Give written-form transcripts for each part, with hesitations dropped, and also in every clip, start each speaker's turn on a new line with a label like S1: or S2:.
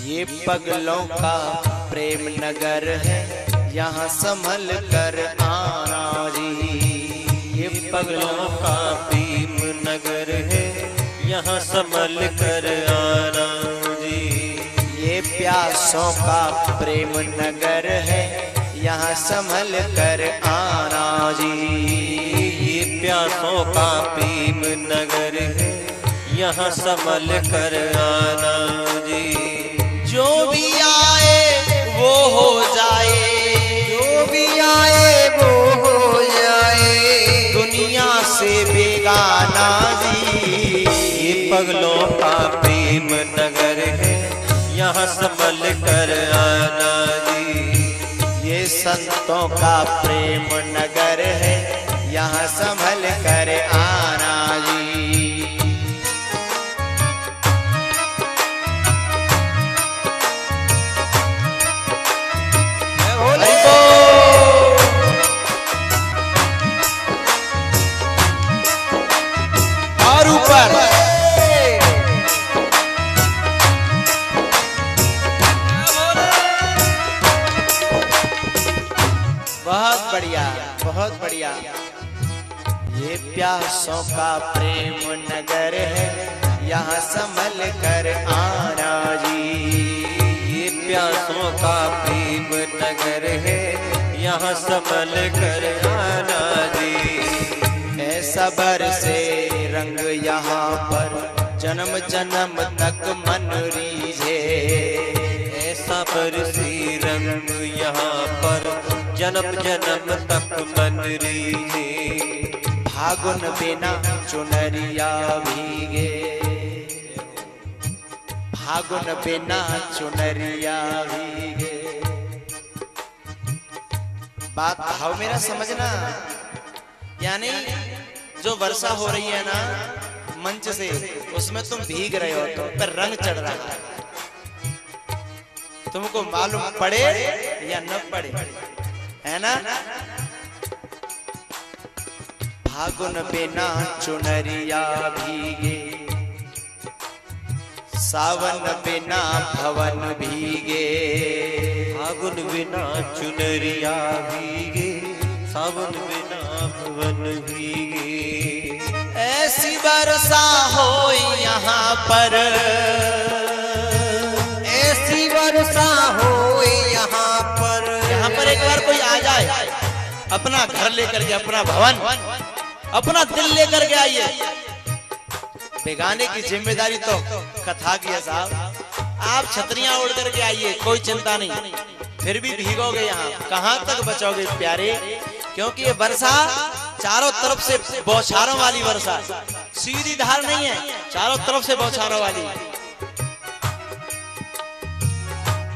S1: ये पगलों का प्रेम नगर है, यहाँ संभल कर आना जी।
S2: ये पगलों का प्रेम नगर है, यहाँ संभल कर आना जी।
S1: ये प्यासों का प्रेम नगर है, यहाँ संभल कर आना जी।
S2: ये प्यासों का प्रेम नगर है, यहाँ संभल कर आना जी।
S1: जो भी आए वो हो जाए,
S2: जो भी आए वो हो जाए,
S1: दुनिया से बेगाना जी।
S2: ये पगलों का प्रेम नगर है, यहाँ संभल कर आना जी।
S1: ये संतों का प्रेम नगर है, यहाँ संभल कर आना जी। और ऊपर बहुत बढ़िया, बहुत बढ़िया। ये प्यासों का प्रेम नगर है, यहाँ संभल कर आना जी।
S2: ये प्यासों का प्रेम नगर है, यहाँ संभल कर आना जी।
S1: ऐसा बरसे रंग यहाँ पर, जन्म जन्म तक मन रीझे।
S2: ऐसा बरसी रंग यहाँ पर, जन्म जन्म तक मन रीझे।
S1: फागुन बिना चुनरिया भीगे, फागुन बिना चुनरिया भीगे। बात भाव मेरा समझना, यानी जो वर्षा हो रही है ना मंच से, उसमें तुम भीग रहे हो, तुम पर रंग चढ़ रहा है। तुमको मालूम पड़े या न पड़े, है ना। फागुन बिना चुनरिया भीगे, सावन बिना भवन भीगे।
S2: फागुन बिना चुनरिया भीगे, सावन बिना भवन भीगे।
S1: ऐसी वर्षा हो यहाँ पर,
S2: ऐसी वर्षा हो यहाँ पर।
S1: यहाँ पर एक बार कोई आ जाए, अपना घर लेकर के, अपना भवन, अपना दिल लेकर के आइए। बेगाने की जिम्मेदारी तो कथा की है साहब। आप छतरियां उड़ करके आइए, कोई चिंता नहीं, फिर भी भीगोगे यहाँ, कहाँ तक बचोगे प्यारे। क्योंकि ये वर्षा चारों तरफ से बौछारों वाली वर्षा, सीधी धार नहीं है, चारों तरफ से बौछारों वाली।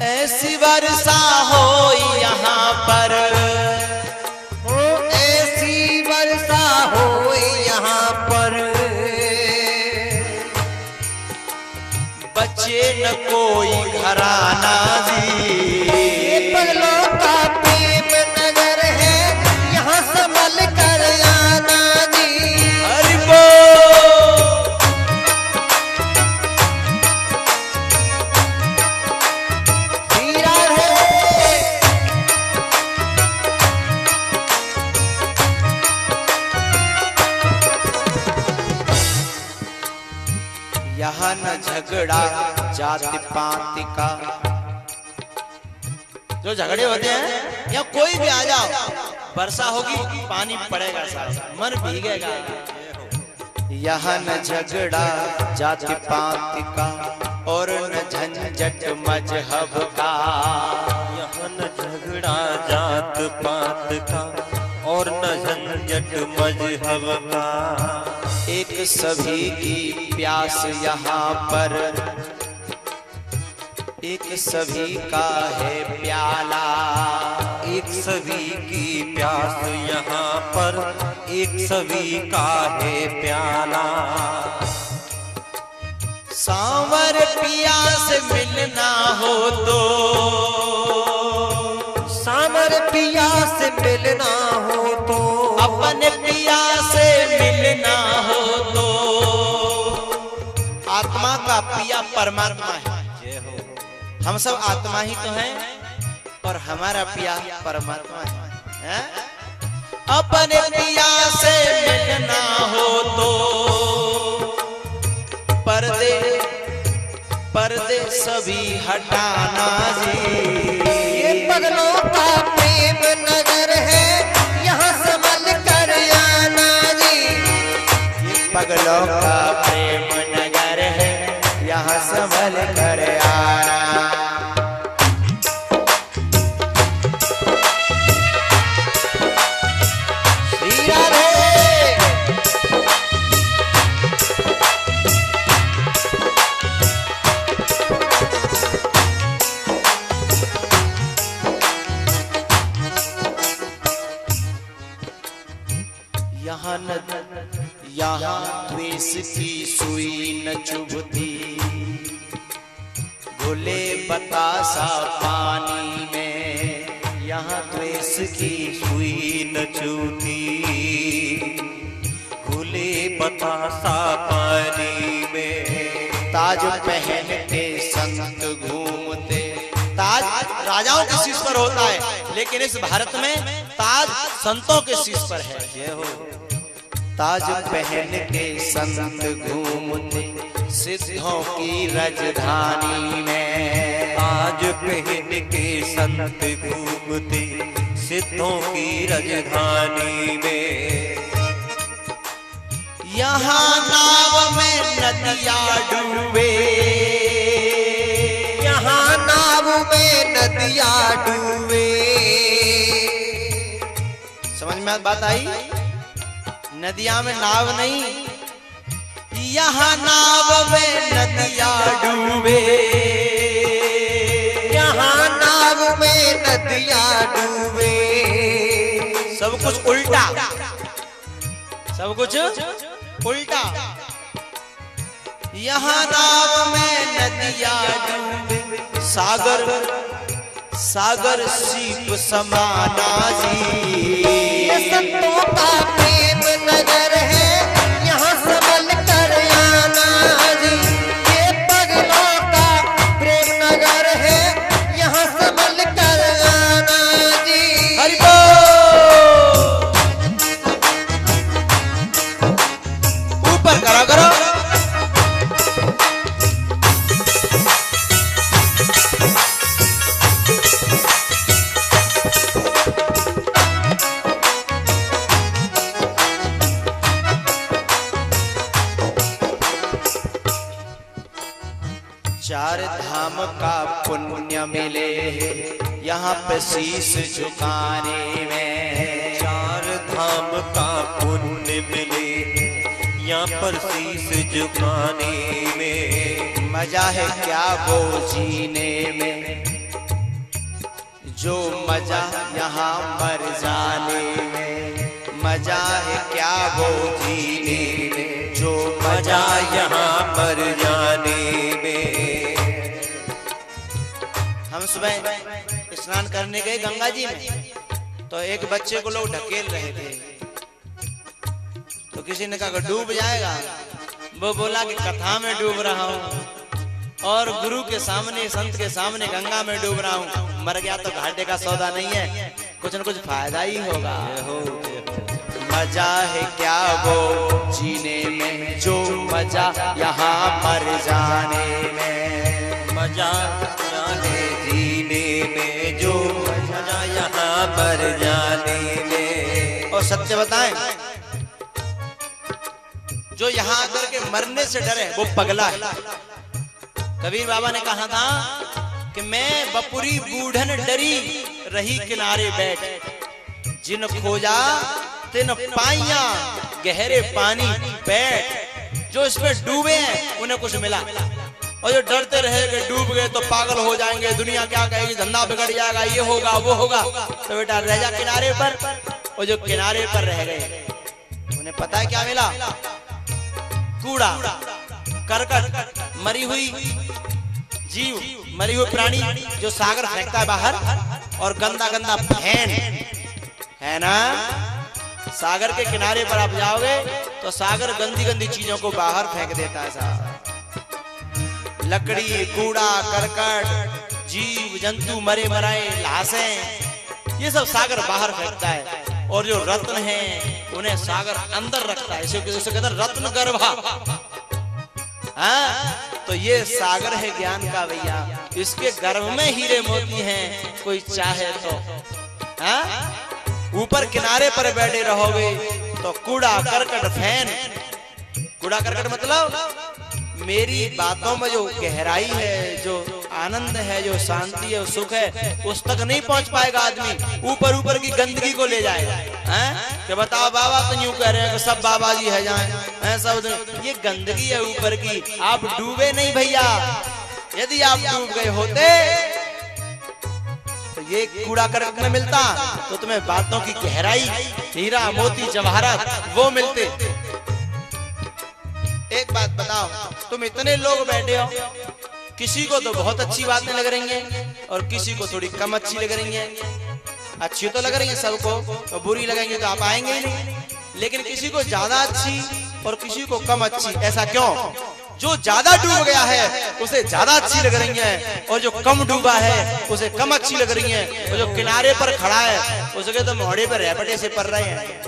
S1: ऐसी वर्षा हो यहाँ पर,
S2: ऐसी वर्षा हो यहाँ पर,
S1: बच्चे न कोई घराना जी।
S2: ये पगलों का प्रेम नगर है, यहाँ संभल कर आना जी।
S1: हरि बोल।
S2: हीरा है
S1: यहाँ न झगड़ा जाति पाति का। जो झगड़े होते हैं, या कोई भी आ जाओ, वर्षा होगी पानी पड़ेगा साहब, मन भीगेगा। यहाँ न झगड़ा जाति पाति का, और न झंझट मजहब का।
S2: यहाँ न झगड़ा जात पात का, और न झंझट मजहब का।
S1: एक सभी की प्यास यहाँ पर, एक सभी का है प्याला।
S2: एक सभी की प्यास यहाँ पर, एक सभी का है प्याला।
S1: सांवर पिया से मिलना हो तो,
S2: सांवर पिया से मिलना हो तो,
S1: अपने पिया से मिलना हो तो। आत्मा का पिया परमात्मा है, हम सब आत्मा ही तो हैं और हमारा पिया परमात्मा है। अपने पिया से मिलना हो तो पर्दे पर्दे सभी हटाना जी।
S2: ये पगलों का प्रेम नगर है, यहाँ संभल कर आना जी।
S1: ये पगलों का प्रेम नगर है, यहाँ संभल कर आना। श्री राधे। यहाँ द्वेष की सुई न चुभती, घुले बतासा पानी में। यहाँ द्वेष की
S2: सुई न चूती, खुले बतासा पानी में।
S1: ताज पहन के संत घूमते। ताज राजाओं के शीश पर होता है, लेकिन इस भारत में ताज संतों के शीश पर है।
S2: ये हो
S1: ताज पहन के संत घूमते, सिद्धों की राजधानी में।
S2: ताज पहन के संत घूमते, सिद्धों की राजधानी में।
S1: यहाँ नाव में नदियाँ डूबे,
S2: यहाँ नाव में नदियाँ डूबे।
S1: समझ में बात आई? नदियाँ में नाव नहीं, यहाँ नाव में नदियाँ डूबे।
S2: यहाँ नाव में नदियाँ डूबे।
S1: सब कुछ उल्टा, सब कुछ उल्टा। यहाँ नाव में नदियाँ डूबे, सागर सागर सीप समाना जी।
S2: ये संतों का प्रेम नगर है, यहाँ संभल कर आना जी। ये पगलों का प्रेम नगर है, यहाँ संभल कर आना जी।
S1: हरि बोल। ऊपर करा करो। चार धाम का पुण्य मिले यहाँ पे शीश झुकाने में।
S2: चार धाम का पुण्य मिले, यहाँ पर शीश झुकाने में।
S1: मजा है क्या वो जीने में, जो मजा यहाँ मर जाने में। मजा है क्या वो जीने में, जो
S2: मजा यहाँ पर जाने में।
S1: हम सुबह स्नान करने गए गंगा जी में, तो एक बच्चे को लोग ढकेल रहे थे। तो किसी ने कहा डूब जाएगा, वो बोला कि कथा में डूब रहा हूँ और गुरु के सामने, संत के सामने गंगा में डूब रहा हूँ। मर गया तो घाटे का सौदा नहीं है, कुछ न कुछ फायदा ही होगा। मजा है क्या वो जीने में, जो मजा यहाँ मर जाने में।
S2: मजा जाने जीने में, जो मजा यहाँ मर जाने में।
S1: और सत्य बताएं, जो यहाँ आकर के मरने से डरे वो पगला है। कबीर बाबा ने कहा था कि मैं बपुरी बूढ़न डरी रही किनारे बैठ, जिन खोजा तिन पाइया गहरे पानी बैठ। जो इसमें डूबे हैं उन्हें कुछ मिला, और जो डरते रहे कि डूब गए तो पागल हो जाएंगे, दुनिया क्या कहेगी, धंधा बिगड़ जाएगा, ये होगा वो होगा, तो बेटा रह जा किनारे पर। और जो किनारे पर रह गए उन्हें पता है क्या मिला? कूड़ा करकट, मरी हुई जीव, मरी हुई प्राणी जो सागर फेंकता है बाहर, और गंदा गंदा फैन है ना। सागर के किनारे पर आप जाओगे तो सागर गंदी गंदी चीजों को बाहर फेंक देता है साहब। लकड़ी, कूड़ा, करकट, जीव जंतु मरे मराए लाशें, ये सब सागर बाहर फेंकता है। और जो रत्न हैं उन्हें सागर अंदर रखता है, इसे कहते हैं रत्न गर्भा। हाँ, तो ये सागर है ज्ञान का भैया, इसके गर्भ में हीरे मोती हैं, कोई चाहे तो। हाँ, ऊपर किनारे पर बैठे रहोगे तो कूड़ा करकट फैन, कूड़ा करकट मतलब मेरी बातों में जो गहराई है, जो आनंद है, जो शांति है, सुख है, उस तक नहीं पहुंच पाएगा आदमी। ऊपर ऊपर की गंदगी को ले जाएगा। हैं कि बताओ बाबा तो यूं कह रहे हैं कि सब बाबा जी है जाए, हैं सब, ये गंदगी है ऊपर की, आप डूबे नहीं भैया। यदि आप डूब गए होते तो ये कूड़ा करकट में मिलता, तो तुम्हें बातों की गहराई, हीरा मोती जवाहरात वो मिलते। एक बात बताओ, तुम इतने लोग बैठे हो, किसी को तो बहुत अच्छी बातें लग रही हैं और किसी को थोड़ी कम अच्छी लग रही हैं। अच्छी तो लग रही है सबको, और बुरी लगेंगे तो आप आएंगे ही नहीं। लेकिन किसी को ज्यादा अच्छी और किसी को कम अच्छी, ऐसा क्यों? जो ज्यादा डूब गया है उसे ज्यादा अच्छी लग रही है, और जो कम डूबा है उसे कम अच्छी लग रही है, और जो किनारे पर खड़ा है उसे तो मोड़े पर रैपटे से पड़ रहे हैं।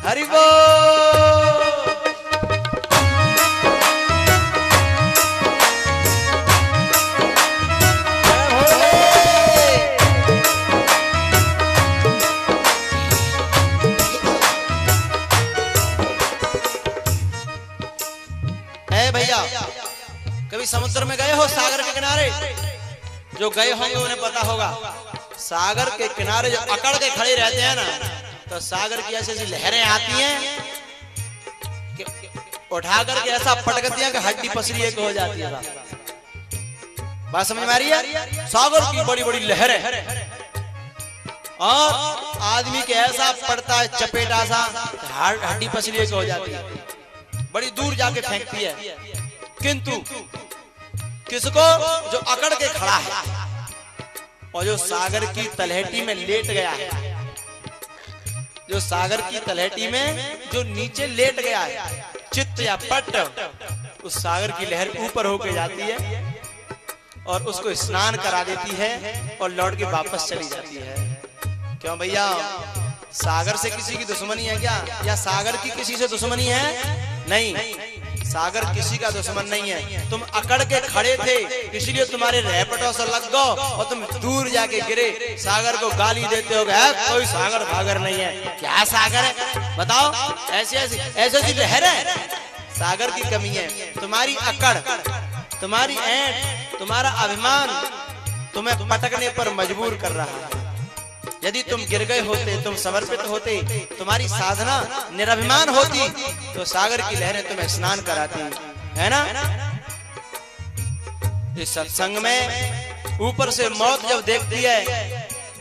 S1: हरि बोल। भैया कभी समुद्र में गए हो? सागर के किनारे जो गए होंगे उन्हें पता होगा, सागर के किनारे जो अकड़ के खड़े रहते हैं ना, तो सागर की ऐसी ऐसी लहरें आती हैं कि उठा करके ऐसा पटकती हैं कि हड्डी पसली एक हो जाती है। बात समझ में आ रही है? सागर की बड़ी बड़ी लहरें, और आदमी के ऐसा पड़ता है चपेटा सा, हड्डी पसली एक हो जाती है, बड़ी दूर जाके फेंकती है। किंतु किसको? जो अकड़ के खड़ा है और जो सागर की तलहटी में लेट गया है, जो सागर की तलहटी में जो नीचे लेट गया है, चित्त या पट, उस सागर की लहर ऊपर होके जाती है और उसको स्नान करा देती है और लौट के वापस चली जाती है। क्यों भैया, सागर से किसी की दुश्मनी है क्या? या सागर की किसी से दुश्मनी है? नहीं, सागर किसी का दुश्मन नहीं है। तुम अकड़ के खड़े थे इसलिए तुम्हारे रैपटों से लग गो और तुम दूर जाके गिरे, सागर को गाली देते हो, कोई सागर भागर नहीं है। क्या सागर है बताओ? ऐसी ऐसी ऐसी लहर है, सागर की कमी है। तुम्हारी अकड़, तुम्हारी ऐंठ, तुम्हारा अभिमान तुम्हें पटकने पर मजबूर कर रहा है। यदि तुम गिर गए होते, तुम समर्पित होते, तुम्हारी साधना निरभिमान होती, तो सागर की लहरें तुम्हें स्नान कराती, है ना? इस सत्संग में ऊपर से मौत जब देखती है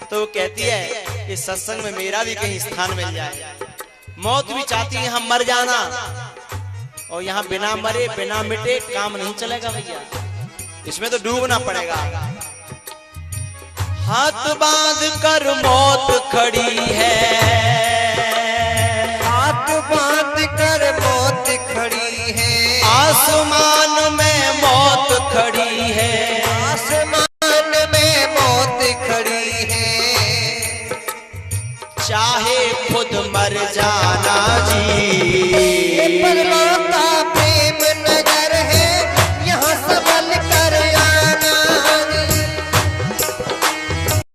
S1: तो वो कहती है इस सत्संग में मेरा भी कहीं स्थान मिल जाए। मौत भी चाहती है हम मर जाना, और यहाँ बिना मरे बिना मिटे काम नहीं चलेगा भैया, इसमें तो डूबना पड़ेगा। हाथ बांध कर मौत खड़ी है,
S2: हाथ बांध कर मौत खड़ी है,
S1: आसमान में मौत खड़ी है,
S2: आसमान में मौत खड़ी है।
S1: चाहे खुद मर जाना जी,